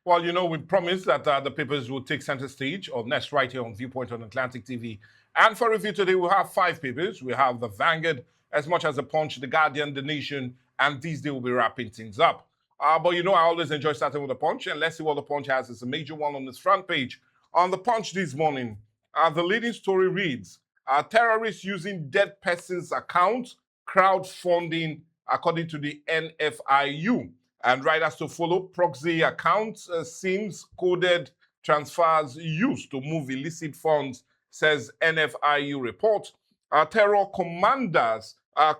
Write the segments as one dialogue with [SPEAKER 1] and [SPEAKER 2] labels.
[SPEAKER 1] Well, we promised that the papers will take center stage on next right here on Viewpoint on Atlantic TV. And for review today, we have 5 papers. We have the Vanguard, as much as the Punch, the Guardian, the Nation, and these days will be wrapping things up. But I always enjoy starting with the Punch, and let's see what the Punch has. It's a major one on this front page. On the Punch this morning, the leading story reads, terrorists using dead person's account, crowdfunding, according to the NFIU. And right as to follow, proxy accounts, SIMs, coded transfers used to move illicit funds, says NFIU report. Terror commanders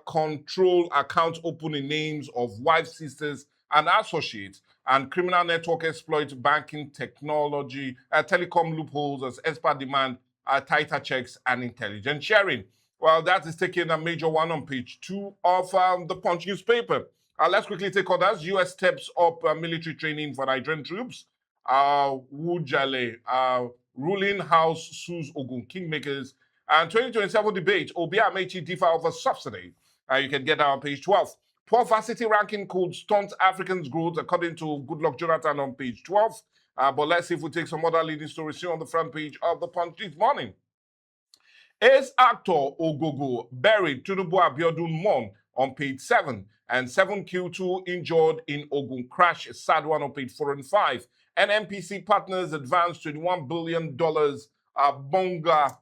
[SPEAKER 1] control accounts opening names of wives, sisters, and associates, and criminal network exploit banking technology, telecom loopholes as expert demand, tighter checks, and intelligence sharing. Well, that is taking a major one on page 2 of the Punch newspaper. Let's quickly take others. U.S. steps up military training for Nigerian troops. Wujale, ruling house sues Ogun Kingmakers. And 2027 debate, Obi Amechi differ over subsidy. You can get that on page 12. Poor varsity ranking could stunt Africans' growth, according to Goodluck Jonathan on page 12. But let's see if we take some other leading stories here on the front page of the Punch this morning. Ace actor Ogogo buried Tinubu Abiodun Mon on page 7, and 7 killed, 2 injured in Ogun crash, sad one on page 4 and 5. NNPC partners advanced $21 billion Bonga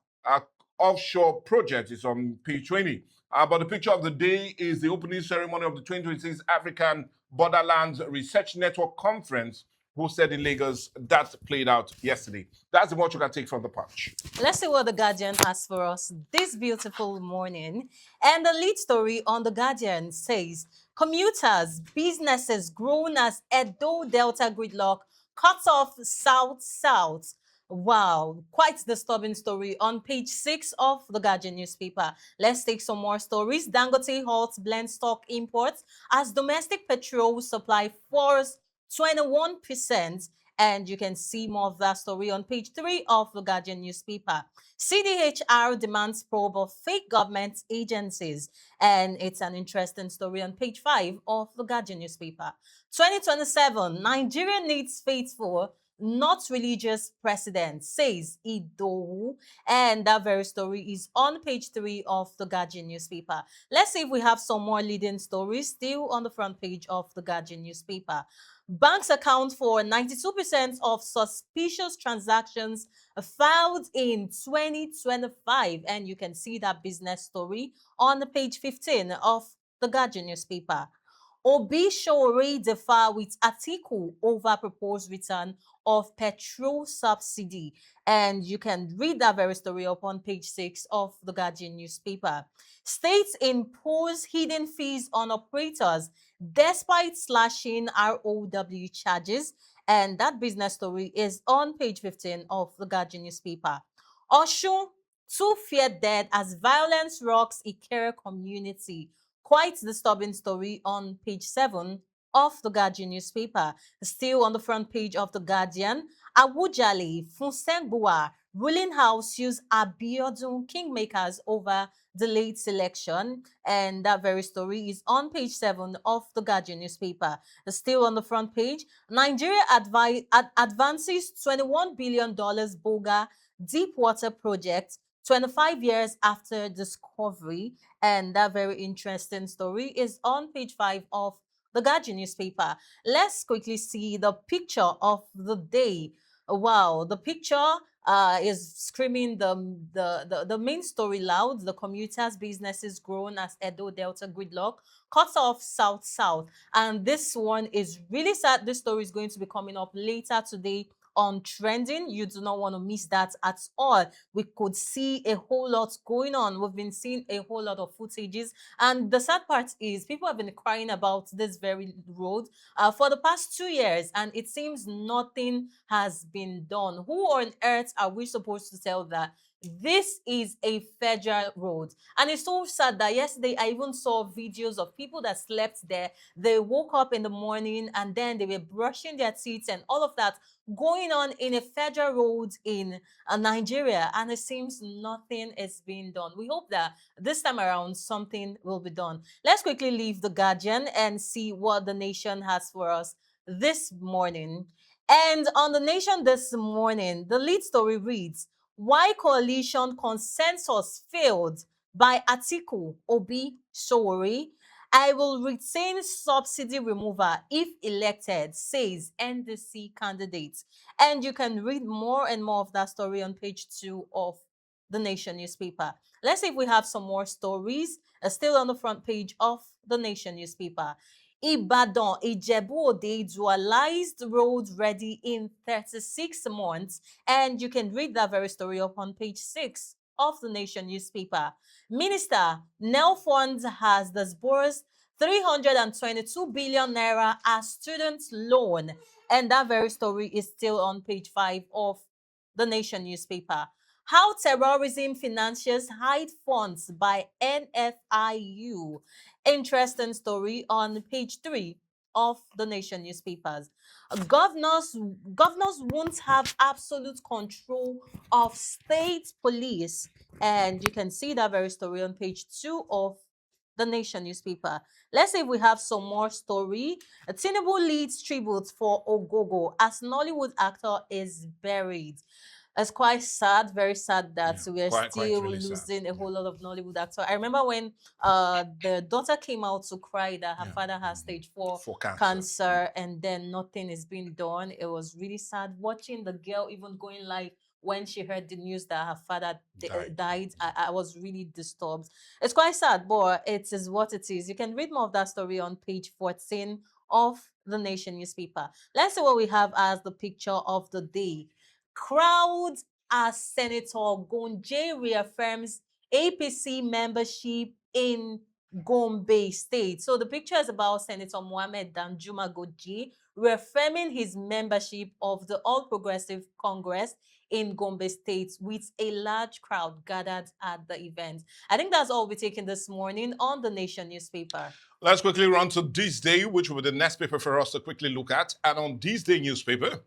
[SPEAKER 1] offshore project is on page 20. But the picture of the day is the opening ceremony of the 2026 African Borderlands Research Network Conference, hosted in Lagos. That played out yesterday. That's the much you can take from the Punch.
[SPEAKER 2] Let's see what the Guardian has for us this beautiful morning. And the lead story on the Guardian says, commuters, businesses grown as Edo Delta gridlock cuts off South. Wow, quite disturbing story on page 6 of the Guardian newspaper. Let's take some more stories. Dangote halts blend stock imports as domestic petrol supply falls 21%. And you can see more of that story on page 3 of the Guardian newspaper. CDHR demands probe of fake government agencies. And it's an interesting story on page 5 of the Guardian newspaper. 2027, Nigeria needs faithful, not religious president, says Idowu. And that very story is on page 3 of the Guardian newspaper. Let's see if we have some more leading stories still on the front page of the Guardian newspaper. Banks account for 92% of suspicious transactions filed in 2025. And you can see that business story on page 15 of the Guardian newspaper. Obi Showore differ with Atiku over proposed return of petrol subsidy. And you can read that very story up on page 6 of the Guardian newspaper. States impose hidden fees on operators despite slashing ROW charges. And that business story is on page 15 of the Guardian newspaper. Oshun, 2 feared dead as violence rocks Ikere community. Quite disturbing story on page 7 of the Guardian newspaper. Still on the front page of the Guardian, Awujale, Funsengbua, ruling house use Abiodun Kingmakers over the late selection. And that very story is on page 7 of the Guardian newspaper. Still on the front page, Nigeria advances $21 billion Boga deep water project 25 years after discovery. And that very interesting story is on page 5 of the Guardian newspaper. Let's quickly see the picture of the day. Wow, the picture is screaming the main story loud. The commuters' businesses grown as Edo Delta gridlock cuts off South. And this one is really sad. This story is going to be coming up later today on Trending. You do not want to miss that at all. We could see a whole lot going on. We've been seeing a whole lot of footages, and the sad part is people have been crying about this very road for the past 2 years, and it seems nothing has been done. Who on earth are we supposed to tell that this is a federal road? And it's so sad that yesterday I even saw videos of people that slept there. They woke up in the morning and then they were brushing their teeth and all of that going on in a federal road in Nigeria, and it seems nothing is being done. We hope that this time around something will be done. Let's quickly leave the Guardian and see what the Nation has for us this morning. And on The Nation this morning, the lead story reads, Why Coalition Consensus Failed by Atiku Obi Sowore. I will retain subsidy remover if elected, says NDC candidate. And you can read more and more of that story on page 2 of The Nation newspaper. Let's see if we have some more stories still on the front page of The Nation newspaper. Ibadan, Ijebu-Ode dualized road ready in 36 months. And you can read that very story up on page 6 of The Nation newspaper. Minister Nel Fund has disbursed 322 billion naira as student loan. And that very story is still on page 5 of The Nation newspaper. How terrorism financiers hide funds by NFIU. Interesting story on page 3 of The Nation newspapers. Governors won't have absolute control of state police. And you can see that very story on page 2 of The Nation newspaper. Let's see if we have some more story. Tinubu leads tribute for Ogogo as Nollywood actor is buried. It's quite sad, very sad that we're still
[SPEAKER 1] really
[SPEAKER 2] losing a whole lot of Nollywood actors. I remember when the daughter came out to cry that her father has stage 4 cancer, and then nothing is being done. It was really sad watching the girl even going live when she heard the news that her father died. I was really disturbed. It's quite sad, but it is what it is. You can read more of that story on page 14 of The Nation newspaper. Let's see what we have as the picture of the day. Crowd as Senator Gonje reaffirms APC membership in Gombe State. So the picture is about Senator Mohammed Danjuma Goji reaffirming his membership of the All Progressive Congress in Gombe State with a large crowd gathered at the event. I think that's all we're taking this morning on The Nation newspaper.
[SPEAKER 1] Let's quickly run to This Day, which will be the next paper for us to quickly look at. And on This Day newspaper,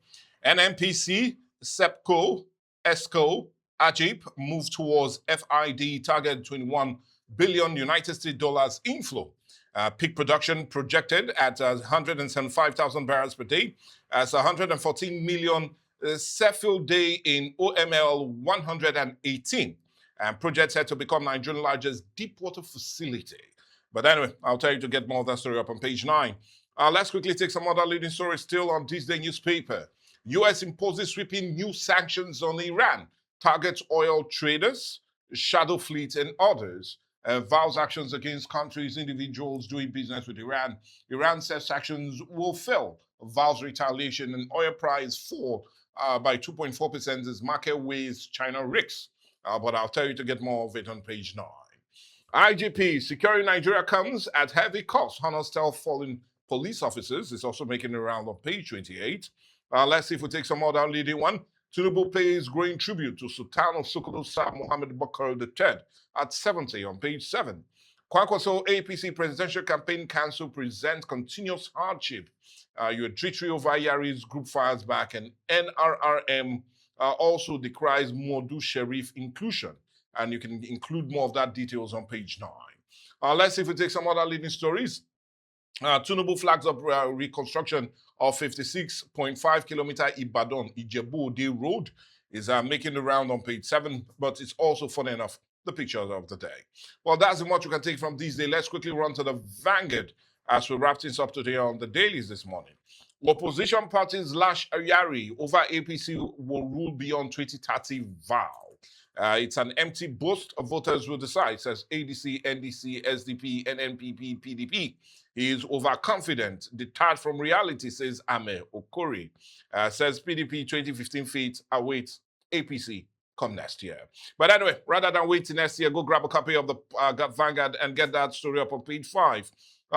[SPEAKER 1] NNPC, SEPCO, ESCO, AGIP move towards FID target 21 billion United States dollars inflow. Peak production projected at 175,000 barrels per day as 114 million Sheffield day in OML 118. And project set to become Nigeria's largest deepwater facility. But anyway, I'll tell you to get more of that story up on page 9. Let's quickly take some other leading stories still on This Day newspaper. U.S. imposes sweeping new sanctions on Iran, targets oil traders, shadow fleets, and others. Vows actions against countries, individuals doing business with Iran. Iran says sanctions will fail. Vows retaliation and oil price fall by 2.4% as market weighs China risks. But I'll tell you to get more of it on page 9. IGP, securing Nigeria comes at heavy cost. Honors tell fallen police officers. It's also making a round on page 28. Let's see if we take some other leading one. Tinubu pays growing tribute to Sultan of Sokoto Sir Mohammed Bakr III at 70 on page 7. Kwankwaso APC Presidential Campaign Council presents continuous hardship. Your treachery over Yari's group fires back, and NRRM also decries Modu Sharif inclusion. And you can include more of that details on page 9. Let's see if we take some other leading stories. Tinubu flags up reconstruction of 56.5 kilometer Ibadan Ijebu-Ode road is making the round on page 7, but it's also funny enough the pictures of the day. Well, that's much you can take from This Day. Let's quickly run to the Vanguard as we wrap things up today on the dailies this morning. Opposition parties lash Yari over APC will rule beyond 2030 vow. It's an empty boast. Voters will decide, says ADC, NDC, SDP, NNPP, PDP. He is overconfident, deterred from reality, says Ame Okori. Says PDP 2015 fate awaits APC come next year. But anyway, rather than wait till next year, go grab a copy of the Vanguard and get that story up on page 5.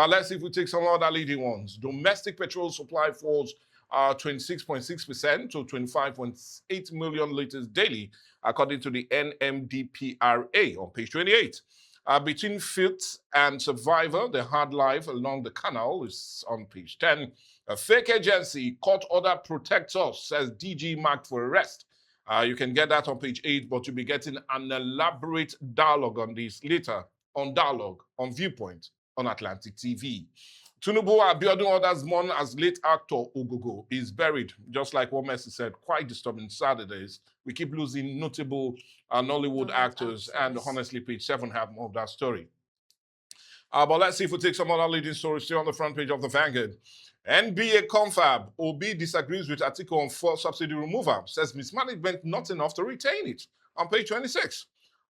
[SPEAKER 1] Let's see if we take some other leading ones. Domestic petrol supply falls 26.6% to 25.8 million liters daily, according to the NMDPRA on page 28. Between Filth and Survivor, the hard life along the canal is on page 10. A fake agency, court order protects us, says DG marked for arrest. You can get that on page 8, but you'll be getting an elaborate dialogue on this later on Dialogue, on Viewpoint, on Atlantic TV. Tinubu Abiodun orders mourn as late actor Ogogo is buried. Just like what Messi said, quite disturbing Saturdays. We keep losing notable Nollywood actors, and honestly, page 7 have more of that story. But let's see if we take some other leading stories still on the front page of the Vanguard. NBA confab, Obi disagrees with Atiku on fuel subsidy removal, says mismanagement not enough to retain it. On page 26.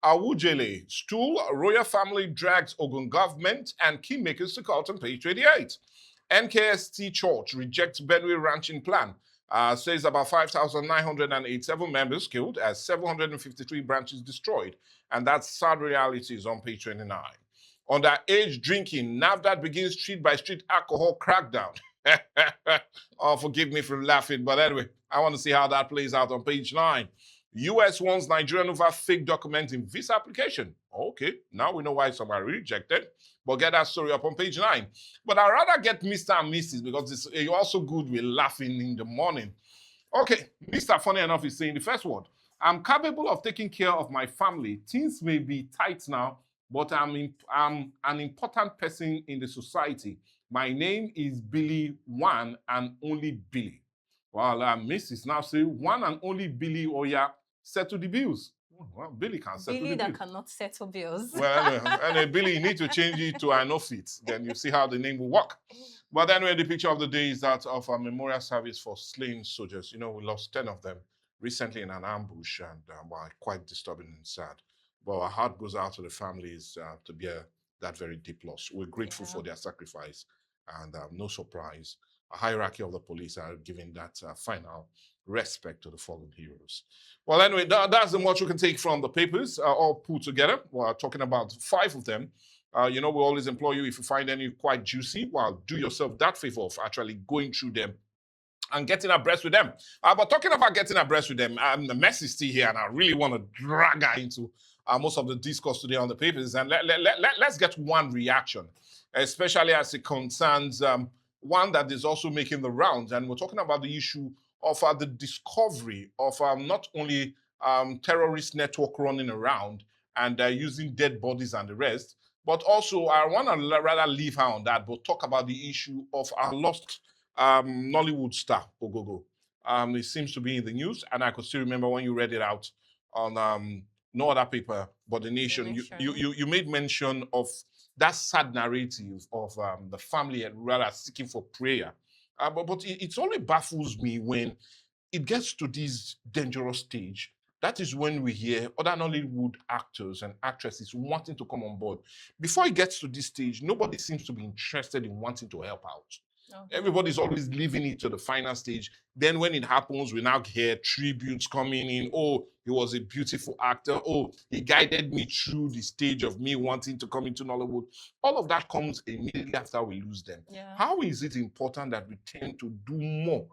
[SPEAKER 1] Awujele, stool, royal family drags Ogun government and kingmakers to court on page 28. NKST Church rejects Benue ranching plan, says about 5,987 members killed as 753 branches destroyed. And that's sad realities on page 29. Underage drinking, NAFDAC begins street-by-street alcohol crackdown. Oh, forgive me for laughing, but anyway, I want to see how that plays out on page 9. US warns Nigerian over fake documents in visa application. Okay, now we know why some are rejected, but get that story up on page 9. But I'd rather get Mr. and Mrs. because it's also good with laughing in the morning. Okay, Mr. Funny enough is saying the first word. I'm capable of taking care of my family. Things may be tight now, but I'm an important person in the society. My name is Billy, one and only Billy. Well, Mrs. now say one and only Billy Oya settle the bills. Well, Billy can settle
[SPEAKER 2] Billy
[SPEAKER 1] the
[SPEAKER 2] that
[SPEAKER 1] bills.
[SPEAKER 2] cannot settle bills.
[SPEAKER 1] Well, anyway, Billy, you need to change it to I know fit. Then you see how the name will work. But anyway, the picture of the day is that of a memorial service for slain soldiers. You know, we lost 10 of them recently in an ambush, and quite disturbing and sad. But our heart goes out to the families to bear that very deep loss. We're grateful for their sacrifice, and no surprise, a hierarchy of the police are giving that final respect to the fallen heroes. Well, anyway, that's the much we can take from the papers, all put together. We're talking about 5 of them. You know, we always implore you, if you find any quite juicy, well, do yourself that favor of actually going through them and getting abreast with them. But talking about getting abreast with them, the mess is still here, and I really want to drag her into most of the discourse today on the papers. And let's get one reaction, especially as it concerns one that is also making the rounds. And we're talking about the issue of the discovery of not only terrorist network running around and using dead bodies and the rest, but also I want to rather leave her on that, but talk about the issue of our lost Nollywood star, Ogogo. It seems to be in the news, and I could still remember when you read it out on no other paper but The Nation. You made mention of that sad narrative of the family rather seeking for prayer. But it only baffles me when it gets to this dangerous stage. That is when we hear other Nollywood actors and actresses wanting to come on board. Before it gets to this stage, nobody seems to be interested in wanting to help out. Okay. Everybody's always leaving it to the final stage. Then when it happens, we now hear tributes coming in. Oh, he was a beautiful actor. Oh, he guided me through the stage of me wanting to come into Nollywood. All of that comes immediately after we lose them. Yeah. How is it important that we tend to do more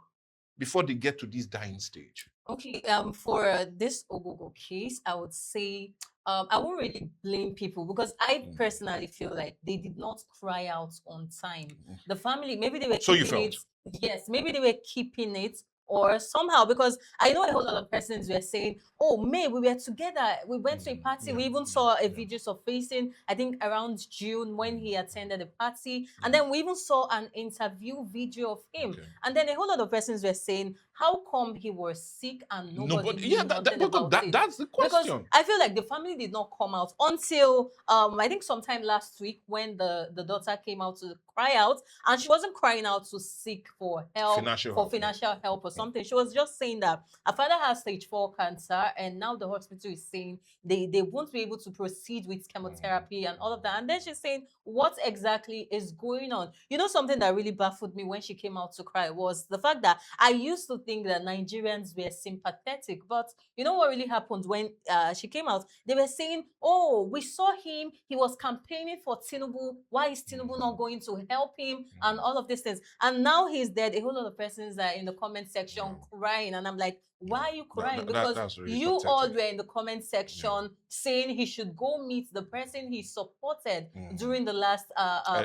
[SPEAKER 1] before they get to this dying stage?
[SPEAKER 2] Okay, for this Ogogo case, I would say I won't really blame people because I personally feel like they did not cry out on time. The family, maybe they were keeping it. Yes, maybe they were keeping it or somehow, because I know a whole lot of persons were saying, oh, May, we were together. We went to a party. We even saw a video surfacing, I think around June when he attended a party. And then we even saw an interview video of him. And then a whole lot of persons were saying, how come he was sick and nobody knew nothing about it?
[SPEAKER 1] That's the question.
[SPEAKER 2] Because I feel like the family did not come out until I think sometime last week when the daughter came out to cry out, and she wasn't crying out to seek for help, financial help or something. She was just saying that her father has stage 4 cancer, and now the hospital is saying they won't be able to proceed with chemotherapy and all of that. And then she's saying, what exactly is going on? You know, something that really baffled me when she came out to cry was the fact that I used to think that Nigerians were sympathetic, but you know what really happened when she came out? They were saying, oh, we saw him, he was campaigning for Tinubu. Why is Tinubu not going to help him? And all of these things. And now he's dead. A whole lot of persons are in the comment section crying, and I'm like, why are you crying? Because really you pathetic. All were in the comment section saying he should go meet the person he supported during the last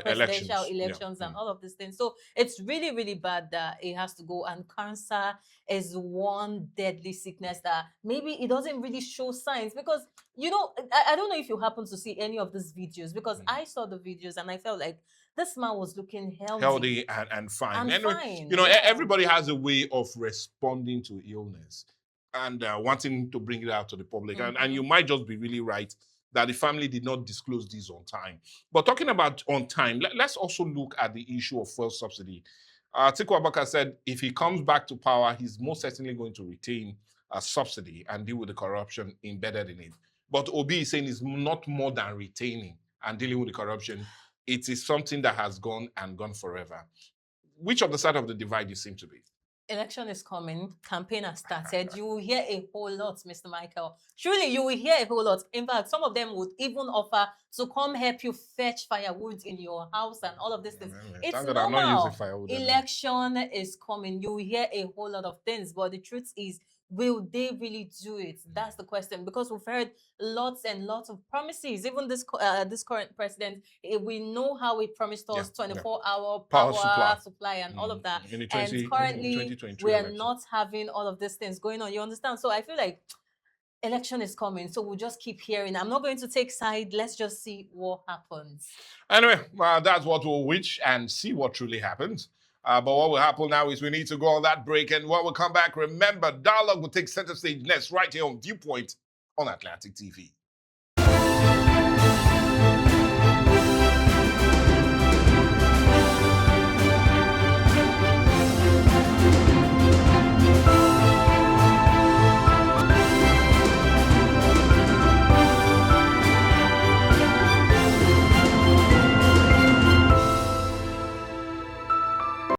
[SPEAKER 2] presidential elections and all of these things. So it's really, really bad that it has to go. And cancer is one deadly sickness that maybe it doesn't really show signs, because, you know, I don't know if you happen to see any of these videos, because I saw the videos and I felt like this man was looking
[SPEAKER 1] healthy and fine.
[SPEAKER 2] And
[SPEAKER 1] Anyway,
[SPEAKER 2] fine,
[SPEAKER 1] you know,
[SPEAKER 2] yeah.
[SPEAKER 1] everybody has a way of responding to illness and wanting to bring it out to the public. And you might just be really right that the family did not disclose this on time. But talking about on time, let's also look at the issue of fuel subsidy. Atiku Abubakar said if he comes back to power, he's most certainly going to retain a subsidy and deal with the corruption embedded in it. But Obi is saying it's not more than retaining and dealing with the corruption. It is something that has gone and gone forever. Which of the side of the divide you seem to be?
[SPEAKER 2] Election is coming. Campaign has started. You will hear a whole lot, Mr. Michael. Surely you will hear a whole lot. In fact, some of them would even offer to come help you fetch firewood in your house and all of these things. It's normal. Election is coming. You will hear a whole lot of things. But the truth is, will they really do it? That's the question. Because we've heard lots and lots of promises. Even this current president, we know how he promised us 24-hour power supply and all of that. And currently, we are not having all of these things going on. You understand? So I feel like election is coming. So we'll just keep hearing. I'm not going to take side. Let's just see what happens.
[SPEAKER 1] Anyway, that's what we'll watch and see what truly happens. But what will happen now is we need to go on that break. And when we come back, remember, dialogue will take center stage next right here on Viewpoint on Atlantic TV.